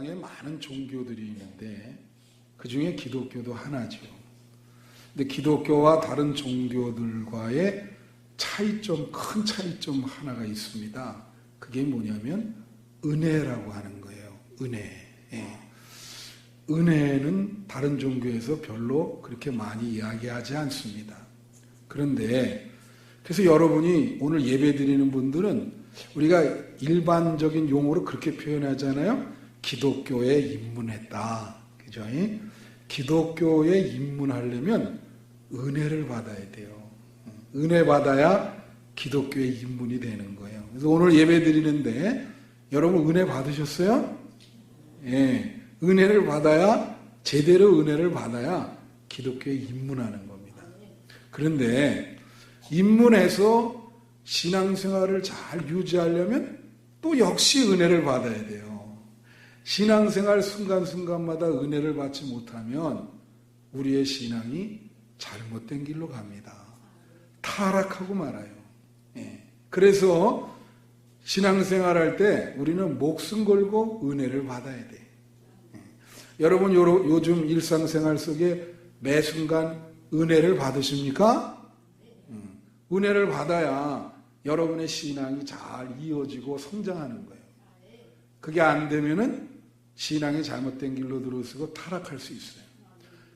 땅에 많은 종교들이 있는데 그 중에 기독교도 하나죠. 근데 기독교와 다른 종교들과의 차이점, 큰 차이점 하나가 있습니다. 그게 뭐냐면 은혜라고 하는 거예요. 은혜. 예. 은혜는 다른 종교에서 별로 그렇게 많이 이야기하지 않습니다. 그런데 그래서 여러분이 오늘 예배 드리는 분들은 우리가 일반적인 용어로 그렇게 표현하잖아요. 기독교에 입문했다. 그죠? 기독교에 입문하려면 은혜를 받아야 돼요. 은혜 받아야 기독교에 입문이 되는 거예요. 그래서 오늘 예배 드리는데 여러분 은혜 받으셨어요? 예. 은혜를 받아야, 제대로 은혜를 받아야 기독교에 입문하는 겁니다. 그런데 입문해서 신앙생활을 잘 유지하려면 또 역시 은혜를 받아야 돼요. 신앙생활 순간순간마다 은혜를 받지 못하면 우리의 신앙이 잘못된 길로 갑니다. 타락하고 말아요. 예. 그래서 신앙생활 할 때 우리는 목숨 걸고 은혜를 받아야 돼. 예. 여러분 요즘 일상생활 속에 매 순간 은혜를 받으십니까? 은혜를 받아야 여러분의 신앙이 잘 이어지고 성장하는 거예요. 그게 안 되면은 신앙이 잘못된 길로 들어서고 타락할 수 있어요.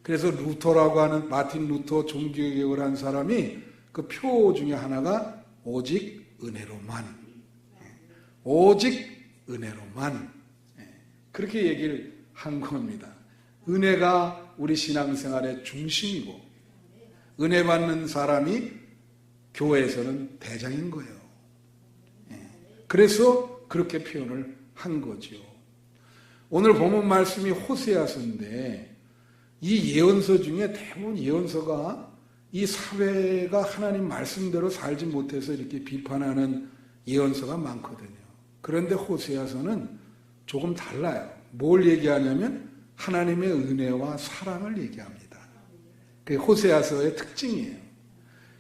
그래서 루터라고 하는 마틴 루터 종교개혁을 한 사람이 그 표 중에 하나가 오직 은혜로만, 오직 은혜로만, 그렇게 얘기를 한 겁니다. 은혜가 우리 신앙생활의 중심이고 은혜 받는 사람이 교회에서는 대장인 거예요. 그래서 그렇게 표현을 한 거죠. 오늘 본문 말씀이 호세아서인데 이 예언서 중에 대부분 예언서가 이 사회가 하나님 말씀대로 살지 못해서 이렇게 비판하는 예언서가 많거든요. 그런데 호세아서는 조금 달라요. 뭘 얘기하냐면 하나님의 은혜와 사랑을 얘기합니다. 그게 호세아서의 특징이에요.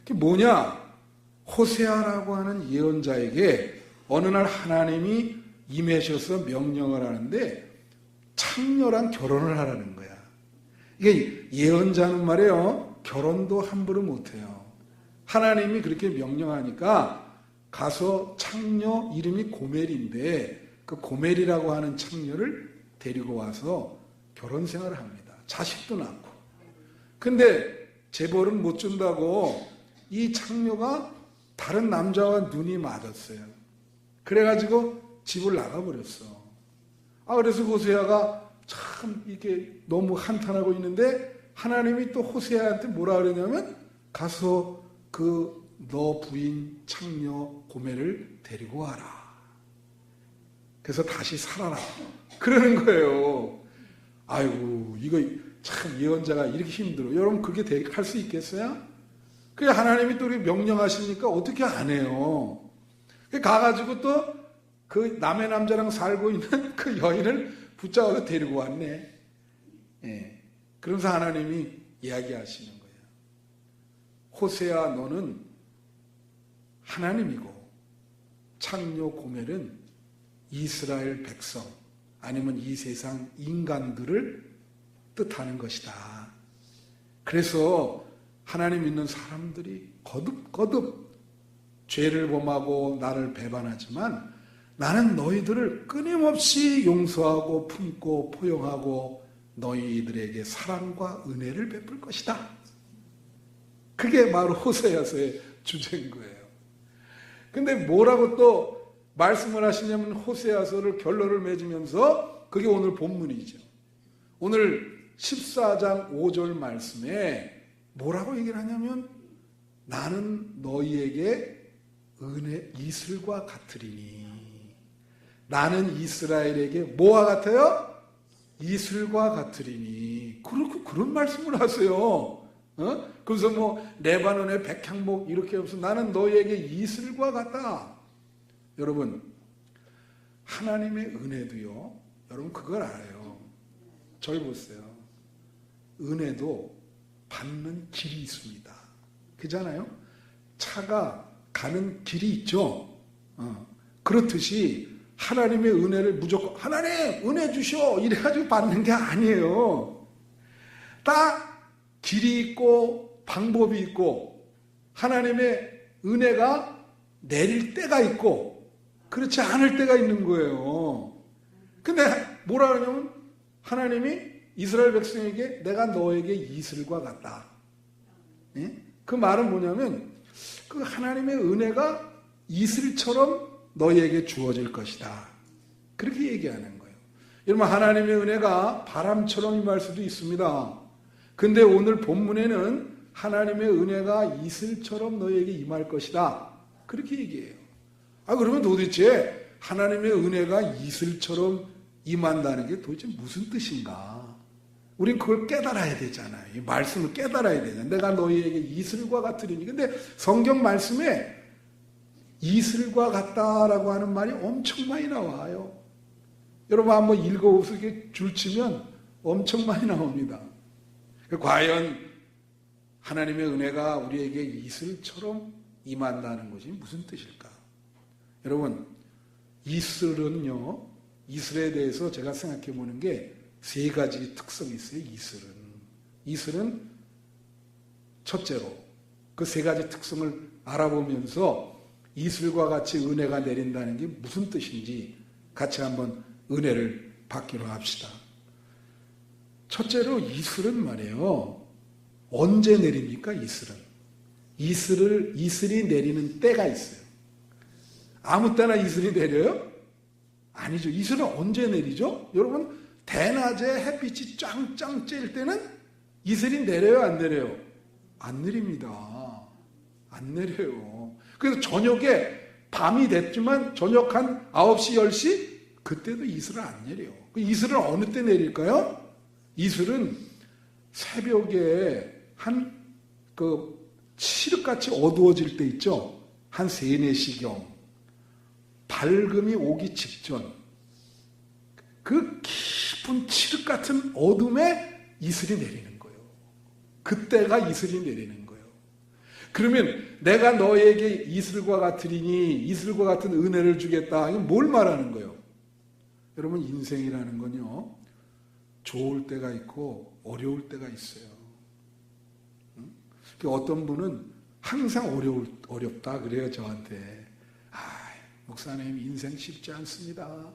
그게 뭐냐? 호세아라고 하는 예언자에게 어느 날 하나님이 임하셔서 명령을 하는데 창녀랑 결혼을 하라는 거야. 이게 예언자는 말이에요. 결혼도 함부로 못해요. 하나님이 그렇게 명령하니까 가서 창녀 이름이 고멜인데 그 고멜이라고 하는 창녀를 데리고 와서 결혼 생활을 합니다. 자식도 낳고. 근데 재벌은 못 준다고 이 창녀가 다른 남자와 눈이 맞았어요. 그래가지고 집을 나가버렸어. 그래서 호세아가 참 이게 너무 한탄하고 있는데 하나님이 또 호세아한테 뭐라 그러냐면 가서 그 너 부인 창녀 고멜을 데리고 와라. 그래서 다시 살아라. 그러는 거예요. 아이고 이거 참 예언자가 이렇게 힘들어. 여러분 그게 할 수 있겠어요? 그래 하나님이 또 우리 명령하시니까 어떻게 안 해요. 가가지고 또 그 남의 남자랑 살고 있는 그 여인을 붙잡아서 데리고 왔네. 예. 그러면서 하나님이 이야기하시는 거예요. 호세아 너는 하나님이고 창녀 고멜은 이스라엘 백성 아니면 이 세상 인간들을 뜻하는 것이다. 그래서 하나님 믿는 사람들이 거듭거듭 죄를 범하고 나를 배반하지만 나는 너희들을 끊임없이 용서하고 품고 포용하고 너희들에게 사랑과 은혜를 베풀 것이다. 그게 바로 호세아서의 주제인 거예요. 근데 뭐라고 또 말씀을 하시냐면 호세아서를 결론을 맺으면서 그게 오늘 본문이죠. 오늘 14장 5절 말씀에 뭐라고 얘기를 하냐면 나는 너희에게 은혜 이슬과 같으리니 나는 이스라엘에게 뭐와 같아요? 이슬과 같으리니 그런 말씀을 하세요. 그래서 뭐 레바논의 백향목 이렇게 없어 나는 너희에게 이슬과 같다. 여러분 하나님의 은혜도요. 여러분 그걸 알아요. 저희 보세요. 은혜도 받는 길이 있습니다. 그잖아요. 차가 가는 길이 있죠. 그렇듯이 하나님의 은혜를 무조건 하나님 은혜 주셔 이래가지고 받는 게 아니에요. 다 길이 있고 방법이 있고 하나님의 은혜가 내릴 때가 있고 그렇지 않을 때가 있는 거예요. 근데 뭐라 그러냐면 하나님이 이스라엘 백성에게 내가 너에게 이슬과 같다. 예? 그 말은 뭐냐면 그 하나님의 은혜가 이슬처럼 너희에게 주어질 것이다. 그렇게 얘기하는 거예요. 여러분 하나님의 은혜가 바람처럼 임할 수도 있습니다. 근데 오늘 본문에는 하나님의 은혜가 이슬처럼 너희에게 임할 것이다. 그렇게 얘기해요. 그러면 도대체 하나님의 은혜가 이슬처럼 임한다는 게 도대체 무슨 뜻인가? 우린 그걸 깨달아야 되잖아요. 이 말씀을 깨달아야 되잖아요. 내가 너희에게 이슬과 같으리니. 근데 성경 말씀에 이슬과 같다라고 하는 말이 엄청 많이 나와요. 여러분 한번 읽어보세요. 이렇게 줄치면 엄청 많이 나옵니다. 과연 하나님의 은혜가 우리에게 이슬처럼 임한다는 것이 무슨 뜻일까? 여러분 이슬은요, 이슬에 대해서 제가 생각해 보는 게 세 가지 특성이 있어요. 이슬은 첫째로 그 세 가지 특성을 알아보면서 이슬과 같이 은혜가 내린다는 게 무슨 뜻인지 같이 한번 은혜를 받기로 합시다. 첫째로 이슬은 말이에요. 언제 내립니까? 이슬이 내리는 때가 있어요. 아무 때나 이슬이 내려요? 아니죠. 이슬은 언제 내리죠? 여러분 대낮에 햇빛이 짱짱 쬐일 때는 이슬이 내려요? 안 내려요? 안 내립니다. 안 내려요. 그래서 저녁에 밤이 됐지만 저녁 한 9시, 10시 그때도 이슬은 안 내려요. 그 이슬은 어느 때 내릴까요? 이슬은 새벽에 칠흑같이 어두워질 때 있죠. 한 3, 4시경 밝음이 오기 직전 그 깊은 칠흑 같은 어둠에 이슬이 내리는 거예요. 그때가 이슬이 내리는 거예요. 그러면 내가 너에게 이슬과 같으리니 이슬과 같은 은혜를 주겠다. 이건 뭘 말하는 거예요? 여러분 인생이라는 건요. 좋을 때가 있고 어려울 때가 있어요. 어떤 분은 항상 어렵다 그래요 저한테. 목사님 인생 쉽지 않습니다.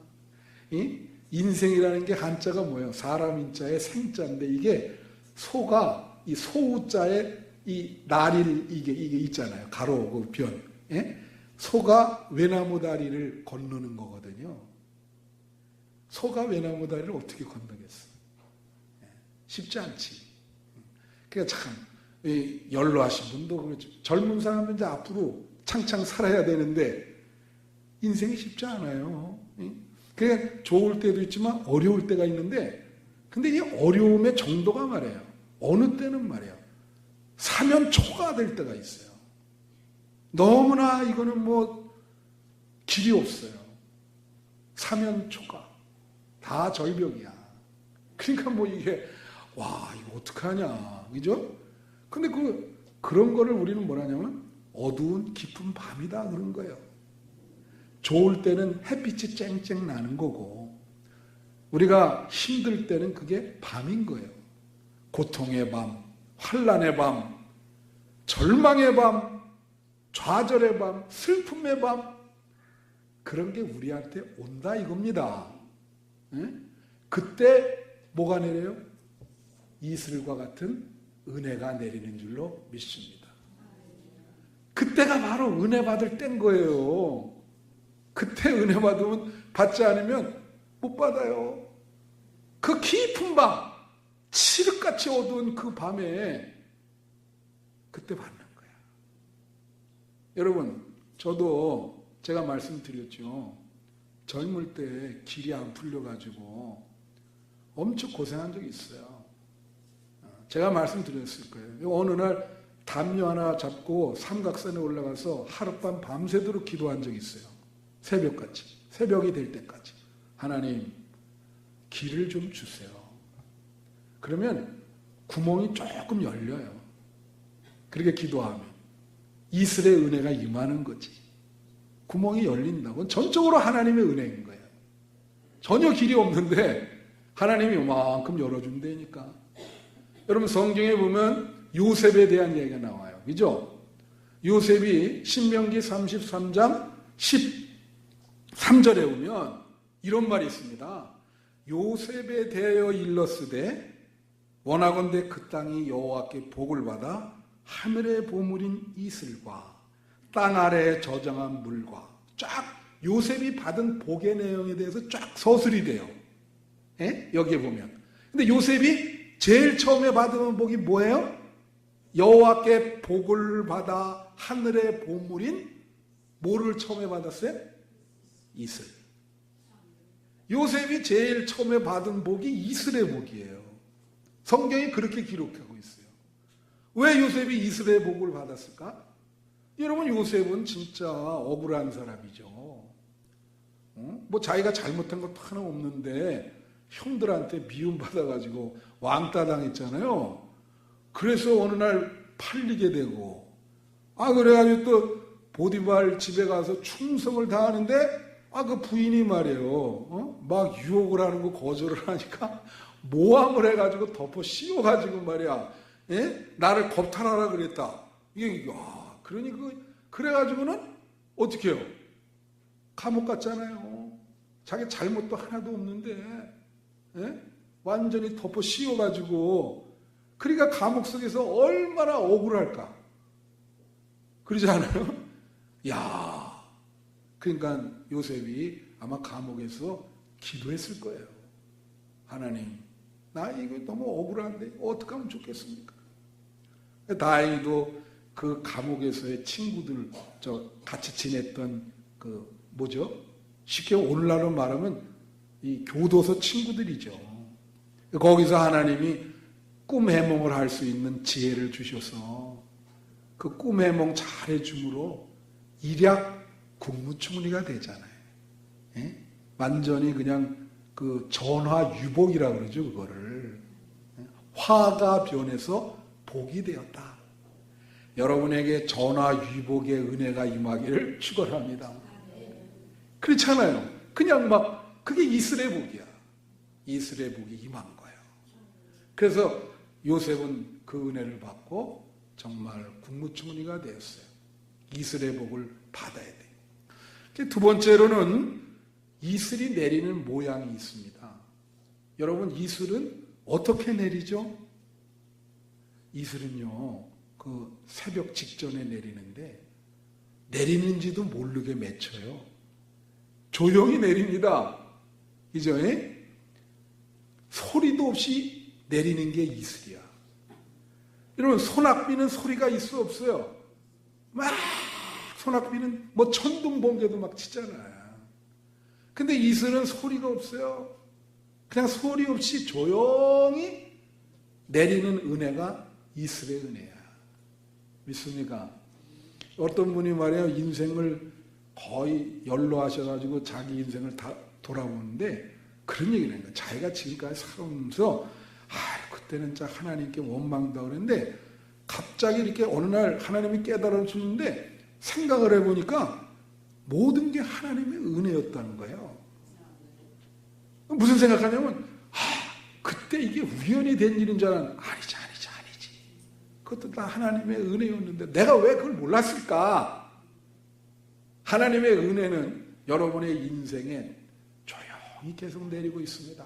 인생이라는 게 한자가 뭐예요? 사람 인자에 생자인데 이게 소가 이 소우자에 이 나릴 이게 있잖아요. 가로 그 변. 예? 소가 외나무 다리를 건너는 거거든요. 소가 외나무 다리를 어떻게 건너겠어? 쉽지 않지. 그러니까 참 연로하신 분도 그렇죠. 젊은 사람은 이제 앞으로 창창 살아야 되는데 인생이 쉽지 않아요. 그러니까 좋을 때도 있지만 어려울 때가 있는데 근데 이 어려움의 정도가 말이에요. 어느 때는 말이에요. 사면초가 될 때가 있어요. 너무나 이거는 길이 없어요. 사면초가 다 절벽이야. 그러니까 이게 이거 어떡하냐, 그죠? 근데 그런 거를 우리는 뭐라냐면 어두운 깊은 밤이다 그런 거예요. 좋을 때는 햇빛이 쨍쨍 나는 거고 우리가 힘들 때는 그게 밤인 거예요. 고통의 밤, 환난의 밤, 절망의 밤, 좌절의 밤, 슬픔의 밤 그런 게 우리한테 온다 이겁니다. 그때 뭐가 내려요? 이슬과 같은 은혜가 내리는 줄로 믿습니다. 그때가 바로 은혜 받을 때인 거예요. 그때 은혜 받지 않으면 못 받아요. 그 깊은 밤, 칠흑같이 어두운 그 밤에 그때 받는 거야. 여러분, 저도 제가 말씀드렸죠. 젊을 때 길이 안 풀려가지고 엄청 고생한 적이 있어요. 제가 말씀드렸을 거예요. 어느 날 담요 하나 잡고 삼각산에 올라가서 하룻밤 밤새도록 기도한 적이 있어요. 새벽같이. 새벽이 될 때까지. 하나님, 길을 좀 주세요. 그러면 구멍이 조금 열려요. 그렇게 기도하면. 이슬의 은혜가 임하는 거지. 구멍이 열린다고. 전적으로 하나님의 은혜인 거예요. 전혀 길이 없는데 하나님이 이만큼 열어준다니까. 여러분 성경에 보면 요셉에 대한 얘기가 나와요. 그죠? 요셉이 신명기 33장 13절에 보면 이런 말이 있습니다. 요셉에 대하여 일렀으되 원하건대 그 땅이 여호와께 복을 받아 하늘의 보물인 이슬과 땅 아래에 저장한 물과 쫙 요셉이 받은 복의 내용에 대해서 쫙 서술이 돼요. 예? 여기에 보면. 근데 요셉이 제일 처음에 받은 복이 뭐예요? 여호와께 복을 받아 하늘의 보물인 뭐를 처음에 받았어요? 이슬. 요셉이 제일 처음에 받은 복이 이슬의 복이에요. 성경이 그렇게 기록하고 있어요. 왜 요셉이 이슬의 복을 받았을까? 여러분 요셉은 진짜 억울한 사람이죠. 뭐 자기가 잘못한 것도 하나 없는데 형들한테 미움받아가지고 왕따 당했잖아요. 그래서 어느 날 팔리게 되고 그래가지고 또 보디발 집에 가서 충성을 다하는데 그 부인이 말이에요. 막 유혹을 하는 거 거절을 하니까 모함을 해가지고 덮어 씌워가지고 말이야. 예? 나를 겁탈하라 그랬다. 이게 그러니 그래가지고는 어떻게 해요? 감옥 갔잖아요. 자기 잘못도 하나도 없는데 예? 완전히 덮어 씌워가지고 그러니까 감옥 속에서 얼마나 억울할까? 그러지 않아요? 그러니까 요셉이 아마 감옥에서 기도했을 거예요. 하나님, 나 이거 너무 억울한데 어떻게 하면 좋겠습니까? 다행히도 그 감옥에서의 친구들, 같이 지냈던 쉽게 오늘날로 말하면 이 교도소 친구들이죠. 거기서 하나님이 꿈 해몽을 할 수 있는 지혜를 주셔서 그 꿈 해몽 잘 해줌으로 일약 국무총리가 되잖아요. 예? 완전히 그냥 그 전화유복이라고 그러죠, 그거를. 화가 변해서 복이 되었다. 여러분에게 전화유복의 은혜가 임하기를 축원합니다. 그렇잖아요. 그냥 막 그게 이슬의 복이야. 이슬의 복이 임한 거예요. 그래서 요셉은 그 은혜를 받고 정말 국무총리가 되었어요. 이슬의 복을 받아야 돼요. 두 번째로는 이슬이 내리는 모양이 있습니다. 여러분 이슬은 어떻게 내리죠? 이슬은요 그 새벽 직전에 내리는데 내리는지도 모르게 맺혀요. 조용히 내립니다. 그죠? 소리도 없이 내리는 게 이슬이야. 여러분 소낙비는 소리가 있어 없어요? 막 소낙비는 뭐 천둥번개도 막 치잖아요. 근데 이슬은 소리가 없어요. 그냥 소리 없이 조용히 내리는 은혜가 이슬의 은혜야. 믿습니까? 어떤 분이 말이에요. 인생을 거의 연로하셔가지고 자기 인생을 다 돌아보는데 그런 얘기를 하는 거예요. 자기가 지금까지 살아오면서 그때는 진짜 하나님께 원망다 그랬는데 갑자기 이렇게 어느 날 하나님이 깨달아 주는데 생각을 해보니까 모든 게 하나님의 은혜였다는 거예요. 무슨 생각하냐면 그때 이게 우연히 된 일인 줄 알았는데 아니지. 그것도 다 하나님의 은혜였는데 내가 왜 그걸 몰랐을까? 하나님의 은혜는 여러분의 인생에 조용히 계속 내리고 있습니다.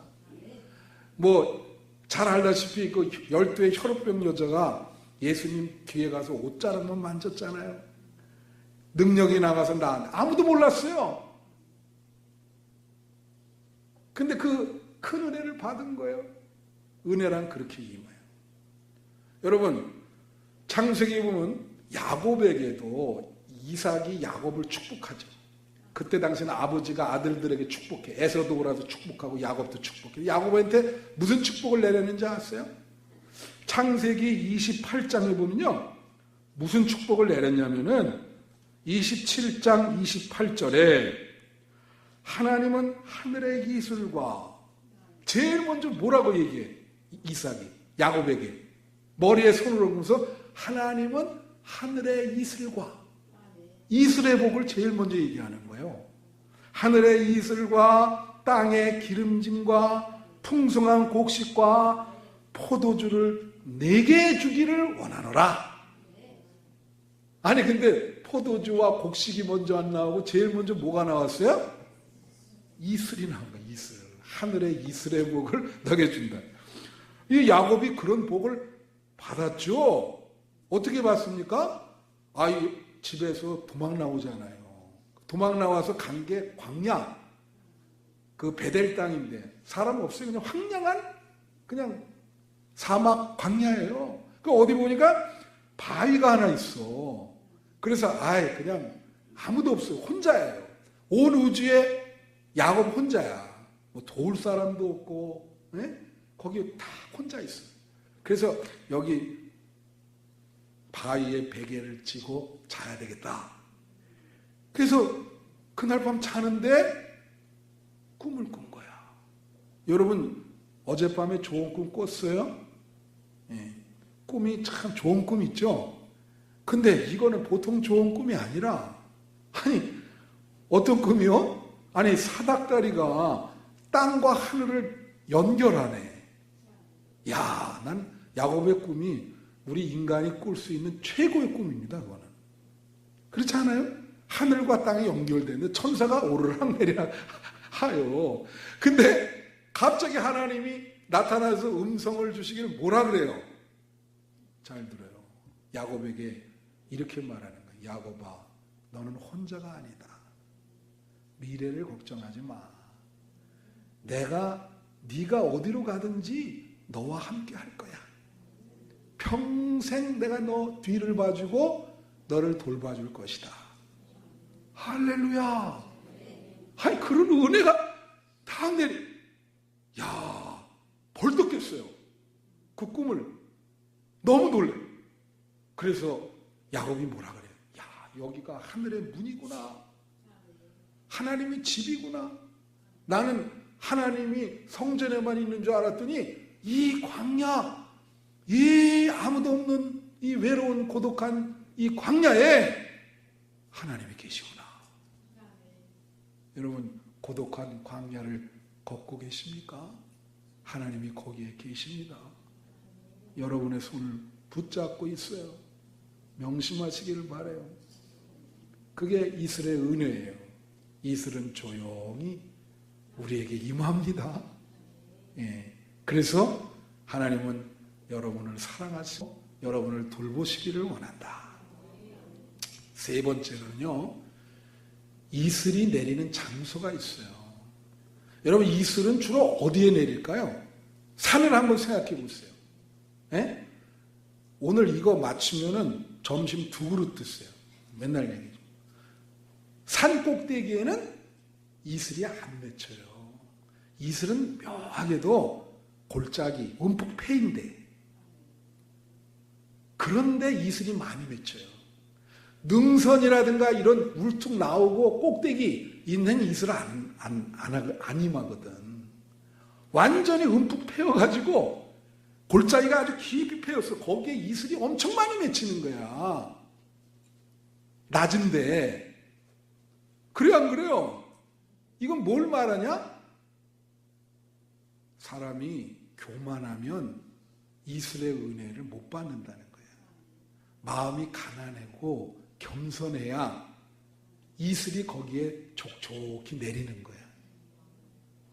잘 알다시피 그 12의 혈우병 여자가 예수님 뒤에 가서 옷자락만 만졌잖아요. 능력이 나가서 나한테 아무도 몰랐어요. 근데 그 큰 은혜를 받은 거예요. 은혜란 그렇게 임해요. 여러분 창세기 보면 야곱에게도 이삭이 야곱을 축복하죠. 그때 당시는 아버지가 아들들에게 축복해. 에서도 오라서 축복하고 야곱도 축복해. 야곱한테 무슨 축복을 내렸는지 아세요? 창세기 28장에 보면요. 무슨 축복을 내렸냐면은 27장 28절에 하나님은 하늘의 기술과 제일 먼저 뭐라고 얘기해? 이삭이 야곱에게 머리에 손을 얹으면서 하나님은 하늘의 이슬과 이슬의 복을 제일 먼저 얘기하는 거예요. 하늘의 이슬과 땅의 기름짐과 풍성한 곡식과 포도주를 내게 주기를 원하노라. 아니 근데 포도주와 곡식이 먼저 안 나오고 제일 먼저 뭐가 나왔어요? 이슬이 나온 거야. 이슬. 하늘의 이슬의 복을 너게 준다. 이 야곱이 그런 복을 받았죠. 어떻게 받습니까? 이 집에서 도망 나오잖아요. 도망 나와서 간 게 광야. 그 베델 땅인데 사람 없어요. 그냥 황량한 그냥 사막 광야예요. 그 어디 보니까 바위가 하나 있어. 그래서 그냥 아무도 없어요. 혼자예요. 온 우주에 야곱 혼자야. 뭐 도울 사람도 없고, 거기 다 혼자 있어. 그래서 여기 바위에 베개를 치고 자야 되겠다. 그래서 그날 밤 자는데 꿈을 꾼 거야. 여러분 어젯밤에 좋은 꿈 꿨어요? 꿈이 참 좋은 꿈 있죠? 근데 이거는 보통 좋은 꿈이 아니라 어떤 꿈이요? 사닥다리가 땅과 하늘을 연결하네. 난 야곱의 꿈이 우리 인간이 꿀 수 있는 최고의 꿈입니다. 그거는. 그렇지 않아요? 하늘과 땅이 연결되는데 천사가 오르락 내리락 하요. 근데 갑자기 하나님이 나타나서 음성을 주시기를 뭐라 그래요? 잘 들어요. 야곱에게 이렇게 말하는 거예요. 야곱아, 너는 혼자가 아니다. 미래를 걱정하지 마. 네가 어디로 가든지 너와 함께 할 거야. 평생 내가 너 뒤를 봐주고 너를 돌봐줄 것이다. 할렐루야. 그런 은혜가 다 벌떡 깼어요. 그 꿈을 너무 놀래. 그래서 야곱이 뭐라 그래요? 여기가 하늘의 문이구나. 하나님이 집이구나. 나는 하나님이 성전에만 있는 줄 알았더니 이 광야, 이 아무도 없는 이 외로운 고독한 이 광야에 하나님이 계시구나. 여러분 고독한 광야를 걷고 계십니까? 하나님이 거기에 계십니다. 여러분의 손을 붙잡고 있어요. 명심하시기를 바라요. 그게 이슬의 은혜예요. 이슬은 조용히 우리에게 임합니다. 그래서 하나님은 여러분을 사랑하시고 여러분을 돌보시기를 원한다. 세 번째로는요, 이슬이 내리는 장소가 있어요. 여러분 이슬은 주로 어디에 내릴까요? 산을 한번 생각해 보세요. 오늘 이거 맞추면은 점심 2그릇 드세요. 맨날 얘기죠. 산 꼭대기에는 이슬이 안 맺혀요. 이슬은 묘하게도 골짜기, 움푹 패인데, 그런데 이슬이 많이 맺혀요. 능선이라든가 이런 울퉁 나오고 꼭대기 있는 이슬 안 임하거든. 완전히 움푹 패여가지고 골짜기가 아주 깊이 패였어. 거기에 이슬이 엄청 많이 맺히는 거야. 낮은데. 그래 안 그래요? 이건 뭘 말하냐? 사람이 교만하면 이슬의 은혜를 못 받는다는 거야. 마음이 가난하고 겸손해야 이슬이 거기에 촉촉히 내리는 거야.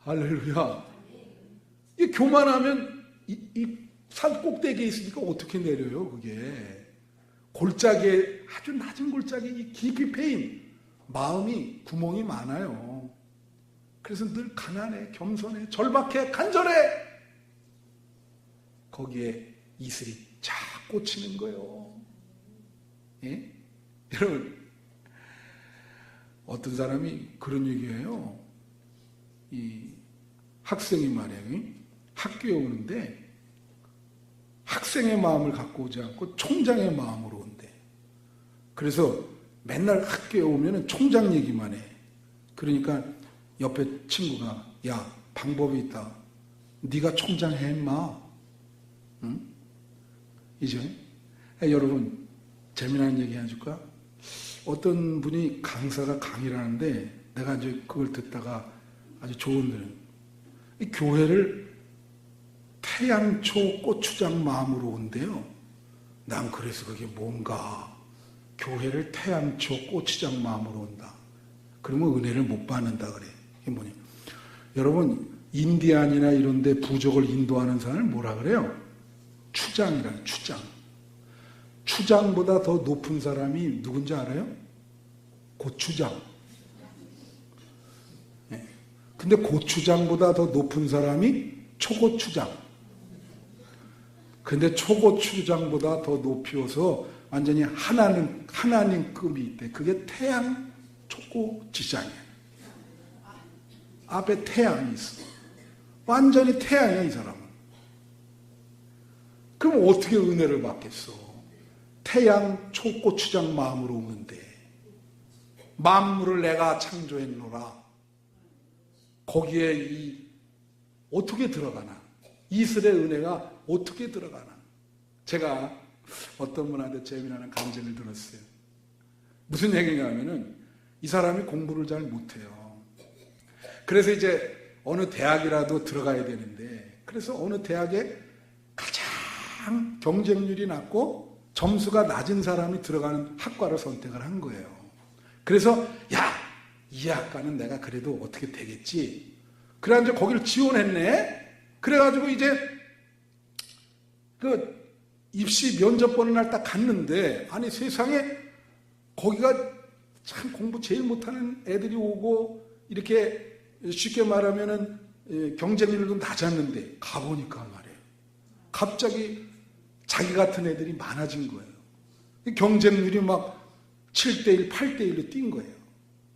할렐루야. 이 교만하면 이 산 꼭대기에 있으니까 어떻게 내려요, 그게. 골짜기에, 아주 낮은 골짜기에 이 깊이 패인 마음이 구멍이 많아요. 그래서 늘 가난해, 겸손해, 절박해, 간절해. 거기에 이슬이 쫙 꽂히는 거예요. 여러분, 어떤 사람이 그런 얘기해요. 이 학생이 말이에요. 학교에 오는데 학생의 마음을 갖고 오지 않고 총장의 마음으로 온대. 그래서 맨날 학교에 오면 총장 얘기만 해. 그러니까 옆에 친구가, 야, 방법이 있다. 네가 총장 해, 임마. 응? 이제 여러분 재미난 얘기 해줄까? 어떤 분이 강사가 강의를 하는데 내가 이제 그걸 듣다가 아주 좋은 노래. 이 교회를 태양초 고추장 마음으로 온대요. 난 그래서 그게 뭔가 교회를 태양초 고추장 마음으로 온다. 그러면 은혜를 못 받는다 그래. 이게 뭐냐? 여러분 인디안이나 이런 데 부족을 인도하는 사람을 뭐라 그래요? 추장이라는 추장. 추장보다 더 높은 사람이 누군지 알아요? 고추장. 네. 근데 고추장보다 더 높은 사람이 초고추장. 근데 초고추장보다 더 높이어서 완전히 하나님급이 있대. 그게 태양 초고추장이에요. 앞에 태양이 있어. 완전히 태양이야, 이 사람은. 그럼 어떻게 은혜를 받겠어? 태양 초고추장 마음으로 오는데 만물을 내가 창조했노라. 거기에 어떻게 들어가나? 이슬의 은혜가 어떻게 들어가나? 제가 어떤 분한테 재미나는 간증을 들었어요. 무슨 얘기냐면은 이 사람이 공부를 잘 못해요. 그래서 이제 어느 대학이라도 들어가야 되는데, 그래서 어느 대학에 가장 경쟁률이 낮고 점수가 낮은 사람이 들어가는 학과를 선택을 한 거예요. 그래서 이 학과는 내가 그래도 어떻게 되겠지. 그래가지고 거기를 지원했네. 그래가지고 이제 그 입시 면접 보는 날 딱 갔는데, 아니 세상에 거기가 참 공부 제일 못하는 애들이 오고 이렇게 쉽게 말하면은 경쟁률도 낮았는데 가보니까 말이에요. 갑자기 자기 같은 애들이 많아진 거예요. 경쟁률이 막 7대1, 8대1로 뛴 거예요.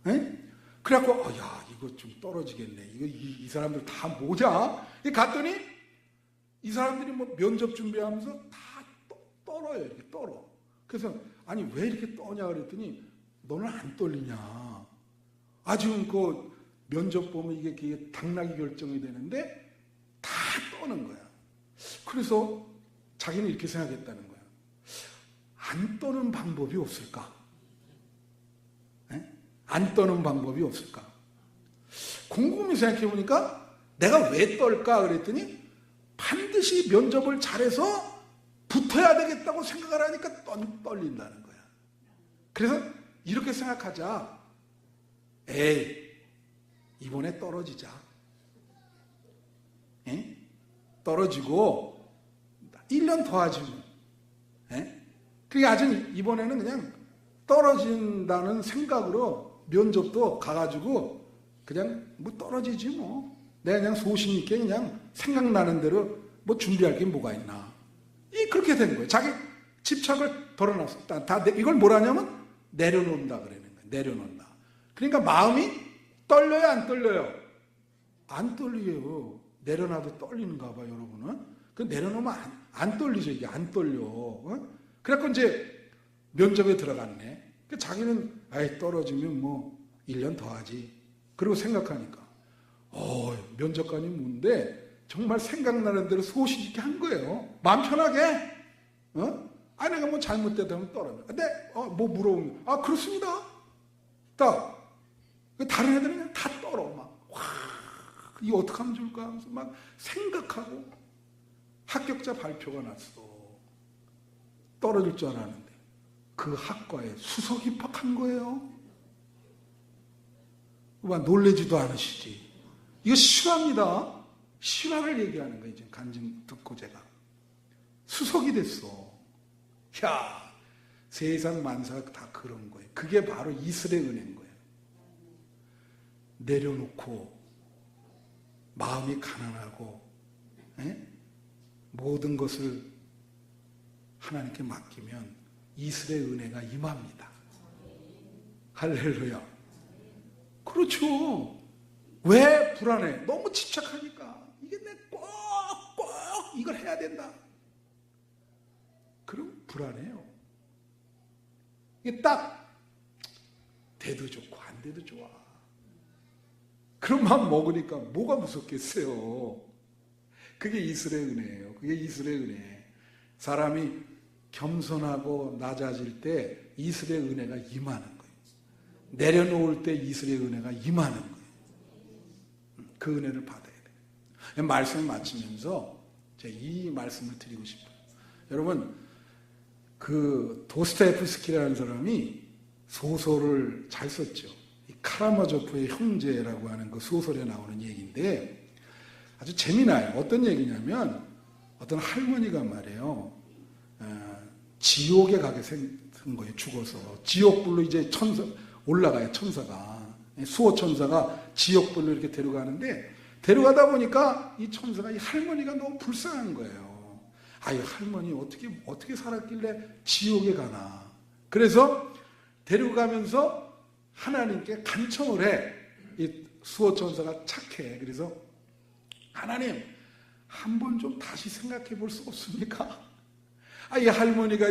에? 그래갖고 이거 좀 떨어지겠네. 이 사람들 다 뭐냐? 갔더니 이 사람들이 뭐 면접 준비하면서 다 떨어요. 이렇게 떨어. 그래서 아니 왜 이렇게 떠냐 그랬더니 너는 안 떨리냐. 지금 그 면접 보면 이게 당락이 결정이 되는데 다 떠는 거야. 그래서 자기는 이렇게 생각했다는 거야. 안 떠는 방법이 없을까? 에? 안 떠는 방법이 없을까? 곰곰이 생각해 보니까 내가 왜 떨까 그랬더니 반드시 면접을 잘해서 붙어야 되겠다고 생각을 하니까 떨린다는 거야. 그래서 이렇게 생각하자. 에이, 이번에 떨어지자. 에? 떨어지고 1년 더 하지 뭐. 그게 아주 이번에는 그냥 떨어진다는 생각으로 면접도 가가지고 그냥 뭐 떨어지지 뭐. 내가 그냥 소신 있게 그냥 생각나는 대로 뭐 준비할 게 뭐가 있나. 그렇게 된 거예요. 자기 집착을 덜어놨어. 이걸 뭐라냐면 내려놓는다 그러는 거예요. 내려놓는다. 그러니까 마음이 떨려요, 안 떨려요? 안 떨려요. 내려놔도 떨리는가 봐요, 여러분은. 그 내려놓으면 안 떨리죠, 이게 안 떨려. 그래갖고 이제 면접에 들어갔네. 자기는 떨어지면 뭐 1년 더 하지. 그리고 생각하니까 면접관이 뭔데 정말 생각나는 대로 소신 있게 한 거예요. 마음 편하게. 내가 뭐 잘못됐다면 떨어져. 근데 뭐 물어보면 그렇습니다. 딱 다른 애들은 그냥 다 떨어. 이거 어떻게 하면 좋을까 하면서 막 생각하고 합격자 발표가 났어. 떨어질 줄 알았는데 그 학과에 수석 입학한 거예요. 놀래지도 않으시지. 이거 실화입니다. 실화를 얘기하는 거예요. 이제 간증 듣고 제가 수석이 됐어. 세상 만사가 다 그런 거예요. 그게 바로 이슬의 은혜인 거예요. 내려놓고 마음이 가난하고 모든 것을 하나님께 맡기면 이슬의 은혜가 임합니다. 할렐루야. 그렇죠. 왜 불안해? 너무 집착하니까. 이게 내 꼭 이걸 해야 된다. 그럼 불안해요. 이게 딱 돼도 좋고 안 돼도 좋아. 그런 마음 먹으니까 뭐가 무섭겠어요. 그게 이슬의 은혜예요. 그게 이슬의 은혜. 사람이 겸손하고 낮아질 때 이슬의 은혜가 임하는 거예요. 내려놓을 때 이슬의 은혜가 임하는 거예요. 그 은혜를 받아야 돼요. 말씀을 마치면서 제가 이 말씀을 드리고 싶어요. 여러분, 그 도스토옙스키라는 사람이 소설을 잘 썼죠. 이 카라마조프의 형제라고 하는 그 소설에 나오는 얘기인데 아주 재미나요. 어떤 얘기냐면 어떤 할머니가 말이에요. 지옥에 가게 생긴 거예요. 죽어서. 지옥불로 이제 올라가요. 천사가. 수호 천사가 지옥불로 이렇게 데려가는데 데려가다 보니까 이 천사가 이 할머니가 너무 불쌍한 거예요. 이 할머니 어떻게 살았길래 지옥에 가나. 그래서 데려가면서 하나님께 간청을 해. 이 수호 천사가 착해. 그래서 하나님, 한번 좀 다시 생각해 볼 수 없습니까? 이 할머니가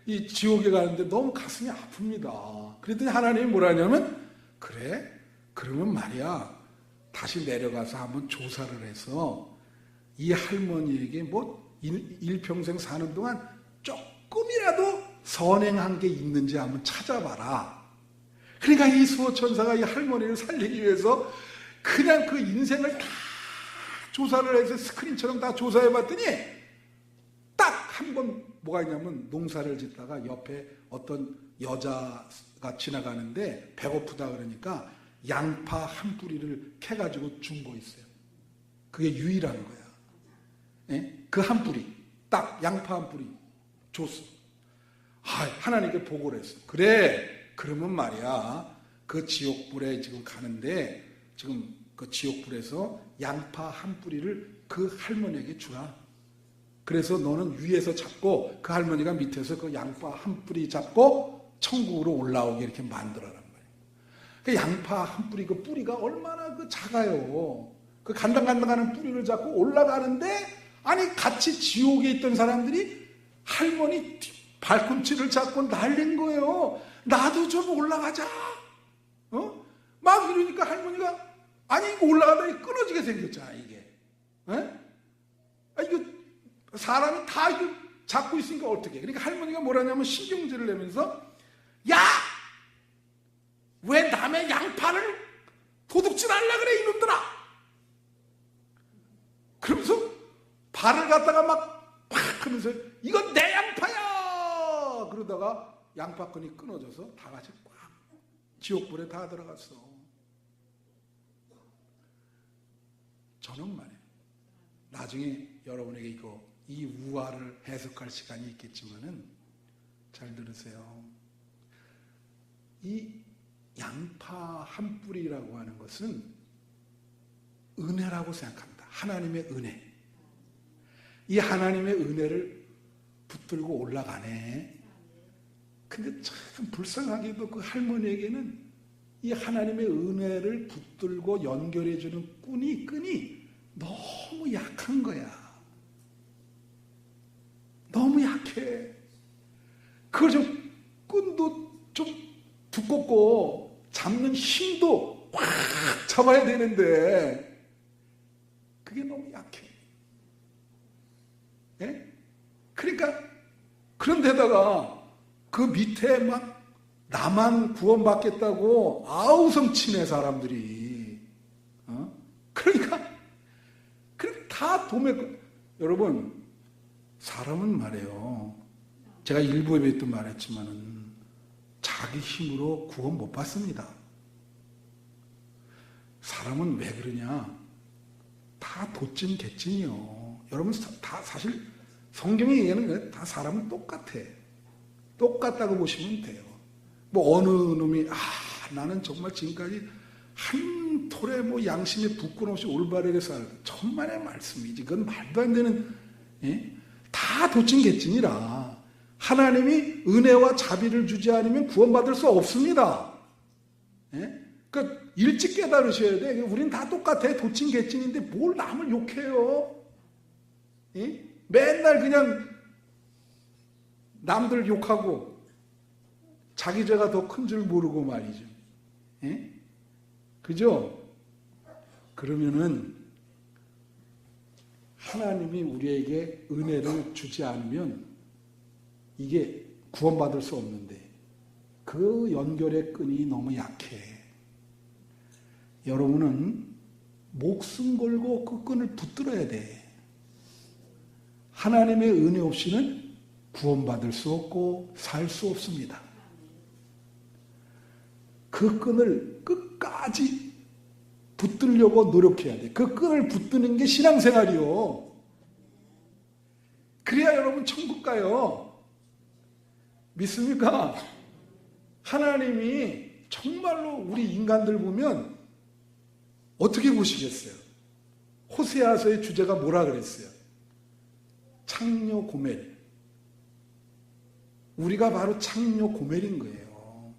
이 지옥에 가는데 너무 가슴이 아픕니다. 그랬더니 하나님이 뭐라냐면, 그래? 그러면 말이야, 다시 내려가서 한번 조사를 해서 이 할머니에게 일평생 사는 동안 조금이라도 선행한 게 있는지 한번 찾아봐라. 그러니까 이 수호천사가 이 할머니를 살리기 위해서 그냥 그 인생을 다 조사를 해서 스크린처럼 다 조사해봤더니 딱 한 번 뭐가 있냐면 농사를 짓다가 옆에 어떤 여자가 지나가는데 배고프다 그러니까 양파 한 뿌리를 캐가지고 준 거 있어요. 그게 유일한 거야. 예? 그 한 뿌리, 딱 양파 한 뿌리 줬어. 하나님께 보고를 했어. 그래, 그러면 말이야, 그 지옥불에 지금 가는데 지금 그 지옥불에서 양파 한 뿌리를 그 할머니에게 주라. 그래서 너는 위에서 잡고 그 할머니가 밑에서 그 양파 한 뿌리 잡고 천국으로 올라오게 이렇게 만들어란 말이에요. 그 양파 한 뿌리, 그 뿌리가 얼마나 그 작아요. 그 간당간당하는 뿌리를 잡고 올라가는데 같이 지옥에 있던 사람들이 할머니 발꿈치를 잡고 날린 거예요. 나도 좀 올라가자. 막 이러니까 할머니가 이거 올라가다 끊어지게 생겼잖아, 이게. 이거 사람이 다 이거 잡고 있으니까 어떻게. 그러니까 할머니가 뭐라냐면 신경질을 내면서 야! 왜 남의 양파를 도둑질 하려고 그래, 이놈들아! 그러면서 발을 갖다가 팍 하면서 이건 내 양파야! 그러다가 양파끈이 끊어져서 다 같이 꽉 지옥불에 다 들어갔어. 저는 말이에요. 나중에 여러분에게 이 우화를 해석할 시간이 있겠지만은 잘 들으세요. 이 양파 한 뿌리라고 하는 것은 은혜라고 생각합니다. 하나님의 은혜. 이 하나님의 은혜를 붙들고 올라가네. 근데 참 불쌍하게도 그 할머니에게는 이 하나님의 은혜를 붙들고 연결해주는 끈이 너무 약한 거야. 너무 약해. 그걸 끈도 좀 두껍고 잡는 힘도 확 잡아야 되는데 그게 너무 약해. 예? 그러니까 그런데다가 그 밑에 나만 구원받겠다고 아우성 치네 사람들이. 그러니까 다 여러분, 사람은 말이에요. 제가 일부에도 말했지만은 자기 힘으로 구원 못 받습니다. 사람은 왜 그러냐? 다 도찐 개찐이요. 여러분, 다 사실 성경이 얘기하는 거예요. 다 사람은 똑같아. 똑같다고 보시면 돼요. 어느 놈이 나는 정말 지금까지 한 톨에 양심에 부끄럼 없이 올바르게 살고 천만의 말씀이지. 그건 말도 안 되는. 다 도찐개찐이라 하나님이 은혜와 자비를 주지 않으면 구원받을 수 없습니다. 그러니까 일찍 깨달으셔야 돼. 우린 다 똑같아. 도찐개찐인데 뭘 남을 욕해요. 맨날 그냥 남들 욕하고 자기 죄가 더 큰 줄 모르고 말이죠. 그죠? 그러면은 하나님이 우리에게 은혜를 주지 않으면 이게 구원받을 수 없는데 그 연결의 끈이 너무 약해. 여러분은 목숨 걸고 그 끈을 붙들어야 돼. 하나님의 은혜 없이는 구원받을 수 없고 살 수 없습니다. 그 끈을 끝까지 붙들려고 노력해야 돼. 그 끈을 붙드는 게 신앙생활이요. 그래야 여러분 천국 가요. 믿습니까? 하나님이 정말로 우리 인간들 보면 어떻게 보시겠어요? 호세아서의 주제가 뭐라 그랬어요? 창녀 고멜. 우리가 바로 창녀 고멜인 거예요.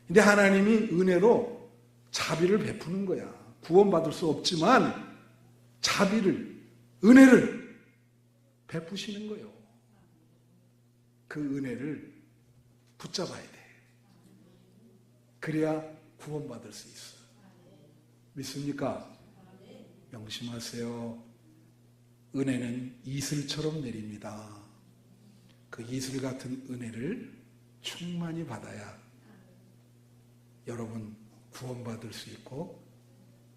근데 하나님이 은혜로 자비를 베푸는 거야. 구원받을 수 없지만 자비를, 은혜를 베푸시는 거예요. 그 은혜를 붙잡아야 돼. 그래야 구원받을 수 있어. 믿습니까? 명심하세요. 은혜는 이슬처럼 내립니다. 그 이슬 같은 은혜를 충만히 받아야 여러분 구원받을 수 있고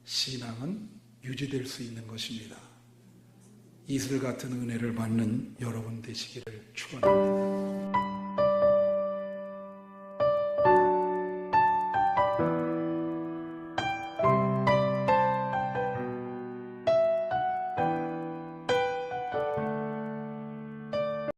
신앙은 유지될 수 있는 것입니다. 이슬 같은 은혜를 받는 여러분 되시기를 축원합니다.